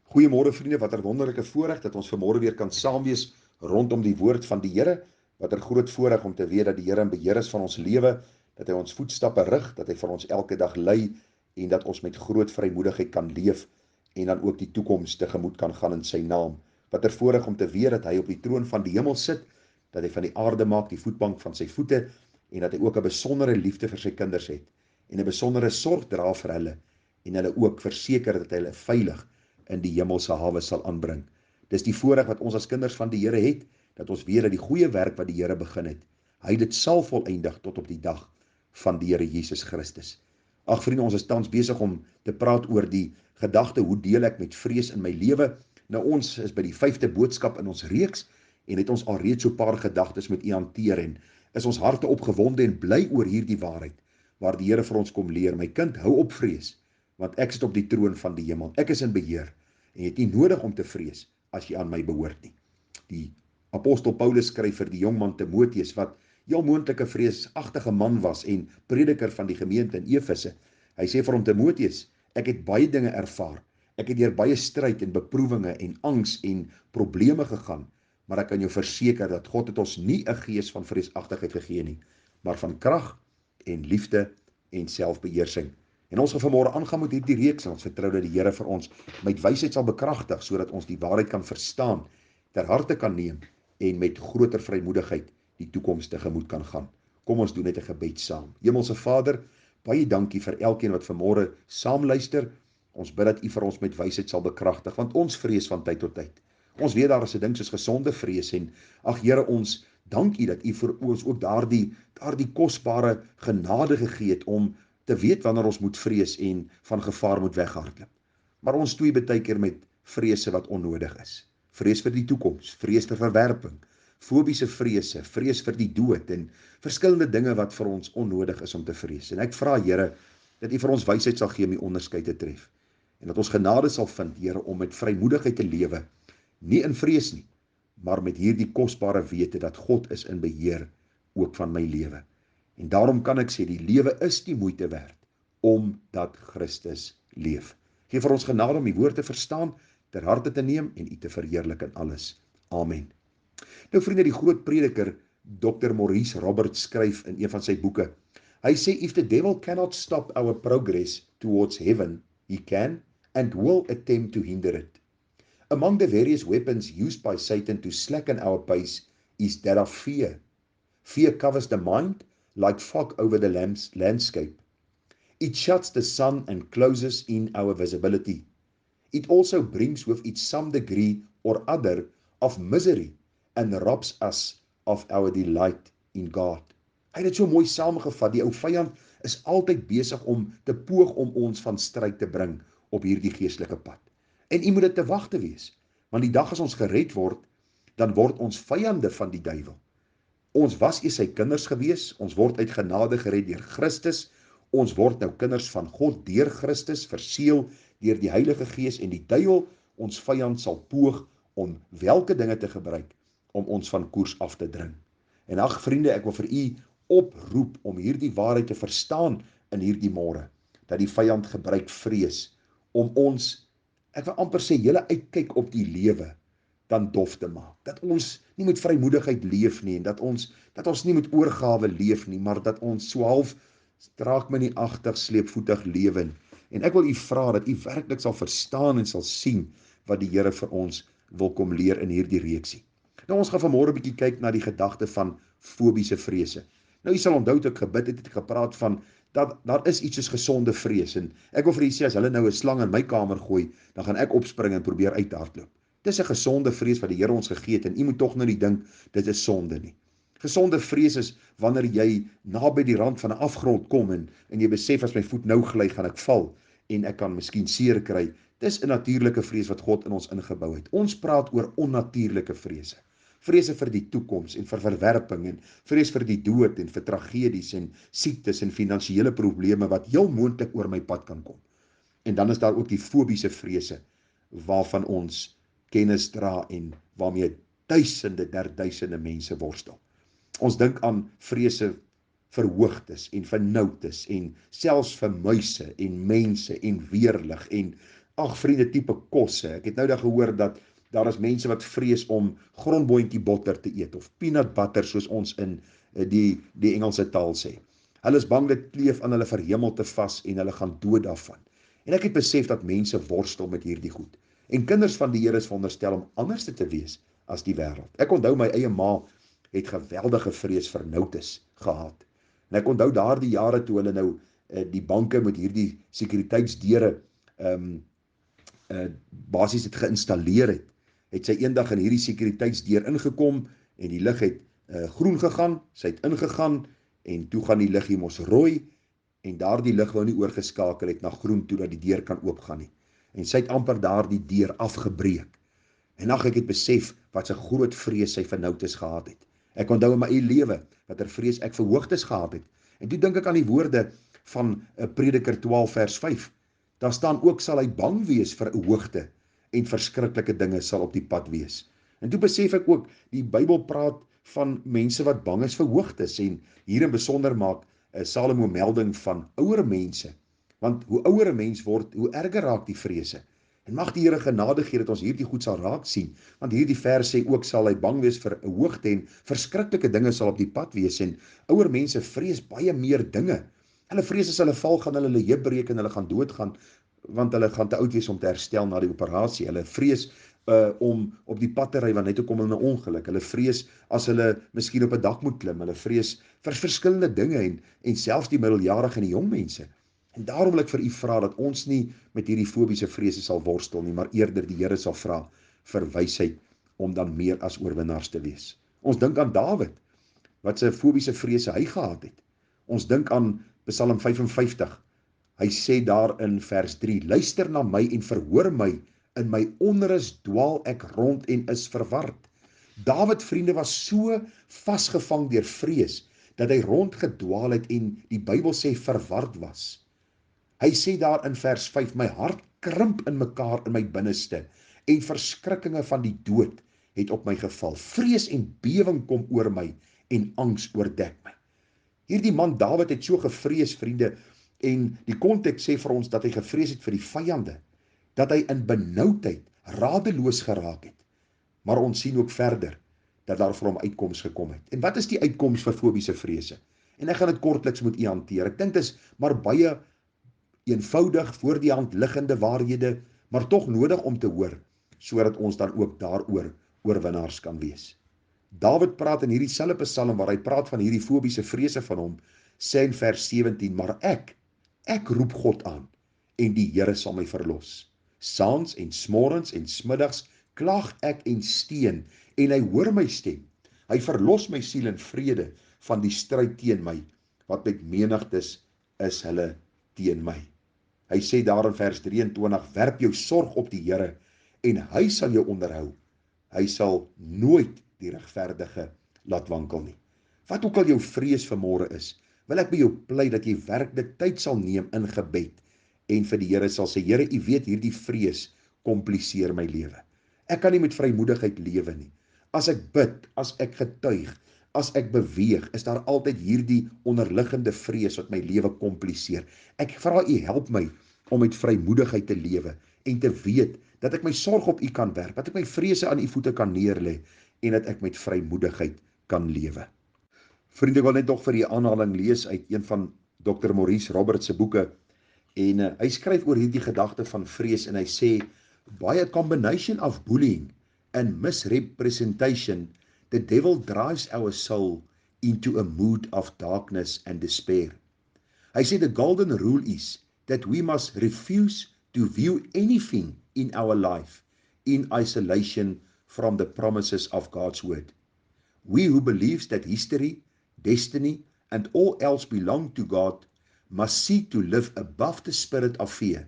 Goeiemôre vriende, wat 'n wonderlike voorreg dat ons vanmôre weer kan saam wees rondom die woord van die Here. Wat 'n groot voorreg om te weet dat die Here in beheer is van ons lewe, dat hy ons voetstappe rig, dat hy vir ons elke dag lei en dat ons met groot vrymoedigheid kan leef en dan ook die toekoms tegemoet kan gaan in sy naam. Wat 'n voorreg om te weet dat hy op die troon van die hemel sit, dat hy van die aarde maak die voetbank van sy voete en dat hy ook 'n besondere liefde vir sy kinders het en 'n besondere sorg dra vir hulle en hulle ook verseker dat hy hulle veilig in die hemelse hawe sal aanbring. Dis die voorreg wat ons as kinders van die Here het, dat ons weet dat die goeie werk wat die Here begin het, hy dit sal volëindig tot op die dag van die Here Jesus Christus. Ag vriende, ons is tans besig om te praat oor die gedagte, hoe deel ek met vrees in my lewe? Nou ons is by die 5de boodskap in ons reeks en het ons alreeds so 'n paar gedagtes met u hanteer en is ons harte opgewonde en bly oor hierdie waarheid, waar die Here vir ons kom leer, my kind, hou op vrees, want ek sit op die troon van die hemel, ek is in beheer, en jy het nie nodig om te vrees as jy aan my behoort nie. Die apostel Paulus skryf vir die jongman Timoteus, wat heel moontlike vreesagtige man was en prediker van die gemeente in Efese. Hy sê vir hom, Timoteus, ek het baie dinge ervaar, ek het deur baie stryd en beproewinge en angs en probleme gegaan, maar ek kan jou verseker dat God het ons nie 'n gees van vreesagtigheid gegee nie, maar van krag en liefde en selfbeheersing. En ons gaan vanmôre aangaan met hierdie reeks en ons vertrou dat die Here vir ons met wysheid sal bekragtig, sodat ons die waarheid kan verstaan, ter harte kan neem en met groter vrymoedigheid die toekoms tegemoet kan gaan. Kom ons doen net 'n gebed saam. Hemelse Vader, baie dankie vir elkeen wat vanmôre saam luister. Ons bid dat U vir ons met wysheid sal bekragtig, want ons vrees van tyd tot tyd. Ons weet daar is 'n ding soos gesonde vrees en ag Here, ons dank U dat U vir ons ook daardie kosbare genade gegee het om te weet wanneer ons moet vrees en van gevaar moet weghardloop. Maar ons stoei baie keer met vrese wat onnodig is. Vrees vir die toekoms, vrees vir verwerping, fobiese vrese, vrees vir die dood en verskillende dinge wat vir ons onnodig is om te vrees. En ek vra Here dat U vir ons wysheid sal gee om die onderskeid te tref. En dat ons genade sal vind, Here, om met vrymoedigheid te lewe, nie in vrees nie, maar met hierdie kosbare wete dat God is in beheer ook van my lewe. En daarom kan ek sê, die lewe is die moeite werd, omdat Christus leef. Geef vir ons genade om die woord te verstaan, ter harte te neem en U te verheerlik in alles. Amen. Nou vriende, die groot prediker, Dr. Maurice Roberts skryf in een van sy boeke. Hy sê, if the devil cannot stop our progress towards heaven, he can and will attempt to hinder it. Among the various weapons used by Satan to slacken our pace is that of fear. Fear covers the mind like fog over the landscape. It shuts the sun and closes in our visibility. It also brings with it some degree or other of misery and robs us of our delight in God. Hy het dit so mooi saamgevat, die ou vyand is altyd besig om te poog om ons van stryd te bring op hierdie geestelike pad. En u moet dit te wag te wees, want die dag as ons gered word, dan word ons vyande van die duiwel. Ons was eers sy kinders gewees, ons word uit genade gered deur Christus, ons word nou kinders van God deur Christus, verseël deur die Heilige Gees en die duiwel, ons vyand sal poog om welke dinge te gebruik om ons van koers af te dring. En ag vriende, ek wil vir u oproep om hierdie waarheid te verstaan in hierdie môre, dat die vyand gebruik vrees om ons, ek wil amper sê, hele uitkyk op die lewe dan dof te maak. Dat ons nie met vrymoedigheid leef nie en dat ons nie met oorgawe leef nie, maar dat ons so half draak my nie agter sleepvoetig lewe. En ek wil u vra dat u werklik sal verstaan en sal sien wat die Here vir ons wil kom leer in hierdie reeksie. Nou ons gaan vanmôre 'n bietjie kyk na die gedagte van fobiese vrese. Nou u sal onthou toe ek gebid het, het ek gepraat van dat daar is iets soos gesonde vrees en ek wil vir u sê, as hulle nou 'n slang in my kamer gooi, dan gaan ek opspring en probeer uithardloop. Dis 'n gesonde vrees wat die Here ons gegee het en u moet tog nou nie dink dit is sonde nie. Gesonde vrees is wanneer jy naby die rand van 'n afgrond kom en jy besef, as my voet nou gly, gaan ek val en ek kan miskien seer kry. Dis 'n natuurlike vrees wat God in ons ingebou het. Ons praat oor onnatuurlike vrese. Vrese vir die toekoms en vir verwerping en vrees vir die dood en vir tragedies en siektes en finansiële probleme wat heel moontlik oor my pad kan kom. En dan is daar ook die fobiese vrese waarvan ons kennis dra en waarmee duisende der duisende mense worstel. Ons dink aan vrese vir hoogtes en vir noutes en selfs vir muise en mense en weerlig en ag vriende tipe kosse. Ek het nou daar gehoor dat daar is mense wat vrees om grondboontjie botter te eet of peanut butter soos ons in die Engelse taal sê. Hulle is bang dit kleef aan hulle verhemelte vas en hulle gaan dood daarvan. En ek het besef dat mense worstel met hierdie goed. En kinders van die Here is veronderstel om anders te wees as die wêreld. Ek onthou my eie ma het geweldige vrees vir noutes gehad. En ek onthou daardie jare toe hulle nou die banke met hierdie sekuriteitsdeure basies het geïnstalleer het sy eendag in hierdie sekuriteitsdeur ingekom en die lig het groen gegaan, sy het ingegaan en toe gaan die liggie mos rooi en daardie lig wou nie oorgeskakel het na groen toe dat die deur kan oopgaan nie. En sy het amper daardie deur afgebreek. En ag ek het besef wat 'n groot vrees sy vir noutes gehad het. Ek onthou in my eie lewe wat vrees ek vir hoogtes gehad het. En toe dink ek aan die woorde van Prediker 12 vers 5. Daar staan ook sal hy bang wees vir 'n hoogte en verskriklike dinge sal op die pad wees. En toe besef ek ook die Bybel praat van mense wat bang is vir hoogtes en hier in besonder maak Salomo melding van ouer mense. Want hoe ouer 'n mens word, hoe erger raak die vrese. En mag die Here genade gee dat ons hierdie goed sal raak sien, want hierdie vers sê ook sal hy bang wees vir 'n hoogte en verskriklike dinge sal op die pad wees en ouer mense vrees baie meer dinge. Hulle vrees as hulle val gaan hulle heup breek en hulle gaan doodgaan want hulle gaan te oud wees om te herstel na die operasie. Hulle vrees om op die pad te ry want net toe kom hulle 'n ongeluk. Hulle vrees as hulle miskien op 'n dak moet klim. Hulle vrees vir verskillende dinge en selfs die middeljarige en die jong mense. En daarom wil ek vir u vra dat ons nie met hierdie fobiese vrese sal worstel nie, maar eerder die Here sal vra vir wysheid om dan meer as oorwinnaars te wees. Ons dink aan Dawid, wat sy fobiese vrese hy gehad het. Ons dink aan Psalm 55. Hy sê daar in vers 3, luister na my en verhoor my, in my onrus dwaal ek rond en is verward. Dawid, vriende, was so vasgevang deur vrees, dat hy rondgedwaal het en die Bybel sê verward was. Hy sê daar in vers 5, my hart krimp in mekaar in my binneste en verskrikkinge van die dood het op my geval. Vrees en bewing kom oor my en angs oordek my. Hierdie man Dawid het so gevrees, vriende, en die konteks sê vir ons dat hy gevrees het vir die vyande, dat hy in benoudheid radeloos geraak het. Maar ons sien ook verder dat daar vir hom uitkoms gekom het. En wat is die uitkoms vir fobiese vrese? En ek gaan dit kortliks met u hanteer. Ek dink dit is maar baie eenvoudig, voor die hand liggende waarhede, maar tog nodig om te hoor, sodat ons dan ook daaroor oorwinnaars kan wees. Dawid praat in hierdie selfde Psalm waar hy praat van hierdie fobiese vrese van hom, sê in vers 17, maar ek roep God aan en die Here sal my verlos. Saans en smorens en smiddags klag ek en steen en hy hoor my stem. Hy verlos my siel in vrede van die stryd teen my, wat met menigtes is hulle teen my. Hy sê daar in vers 23, werp jou sorg op die Here en hy sal jou onderhou. Hy sal nooit die regverdige laat wankel nie. Wat ook al jou vrees vanmôre is, wil ek by jou pleit dat jy werklik tyd sal neem in gebed en vir die Here sal sê, Here, u weet hierdie vrees kompliseer my lewe. Ek kan nie met vrymoedigheid lewe nie. As ek bid, as ek getuig, as ek beweeg, is daar altyd hierdie onderliggende vrees wat my lewe kompliseer. Ek vra u help my om met vrymoedigheid te lewe en te weet dat ek my sorg op u kan werp, dat ek my vrese aan u voete kan neerlê en dat ek met vrymoedigheid kan lewe. Vriende, ek wil net nog vir die aanhaling lees uit een van Dr. Maurice Roberts se boeke en hy skryf oor hierdie gedagte van vrees en hy sê, by a combination of bullying and misrepresentation, the devil drives our soul into a mood of darkness and despair. Hy sê, the golden rule is that we must refuse to view anything in our life in isolation from the promises of God's word. We who believes that history, destiny, and all else belong to God must seek to live above the spirit of fear.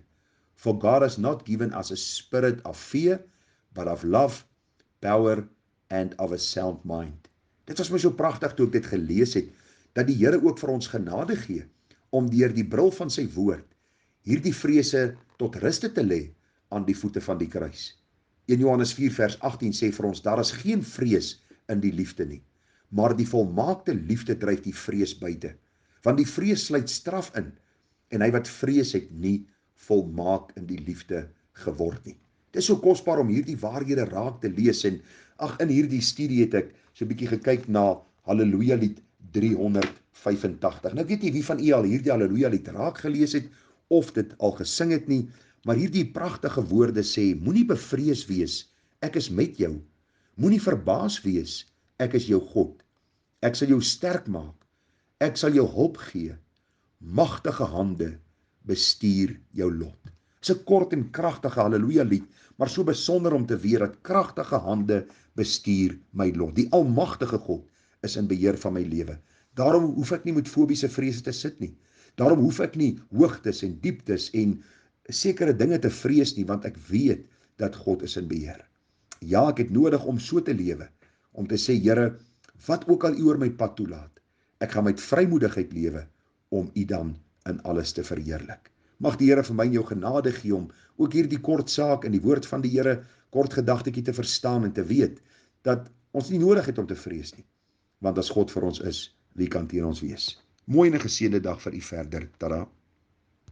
For God has not given us a spirit of fear, but of love, power, and of a sound mind. Dit was my so pragtig toe ek dit gelees het, dat die Here ook vir ons genade gee, om deur die bril van sy woord, hierdie vrese tot ruste te lê aan die voete van die kruis. 1 Johannes 4 vers 18 sê vir ons, daar is geen vrees in die liefde nie, maar die volmaakte liefde dryf die vrees buite, want die vrees sluit straf in, en hy wat vrees het nie volmaak in die liefde geword nie. Dit is so kosbaar om hierdie waarhede raak te lees en in hierdie studie het ek so 'n bietjie gekyk na Halleluja lied 385. Nou weet nie wie van u al hierdie Halleluja lied raak gelees het of dit al gesing het nie, maar hierdie pragtige woorde sê, moenie bevrees wees, ek is met jou. Moenie verbaas wees, ek is jou God. Ek sal jou sterk maak. Ek sal jou hulp gee. Magtige hande bestuur jou lot. Dit is 'n kort en kragtige Halleluja lied, maar so besonder om te weet dat kragtige hande bestuur my lot. Die almagtige God is in beheer van my lewe. Daarom hoef ek nie met fobiese vrese te sit nie. Daarom hoef ek nie hoogtes en dieptes en sekere dinge te vrees nie, want ek weet dat God is in beheer. Ja, ek het nodig om so te lewe, om te sê, Here, wat ook al U oor my pad toelaat, ek gaan met vrymoedigheid lewe om U dan in alles te verheerlik. Mag die Here vir my en jou genade gee om ook hierdie kort saak in die woord van die Here, kort gedagtetjie te verstaan en te weet dat ons nie nodig het om te vrees nie, want as God vir ons is, wie kan teen ons wees? Mooi en 'n geseënde dag vir u verder. Tada.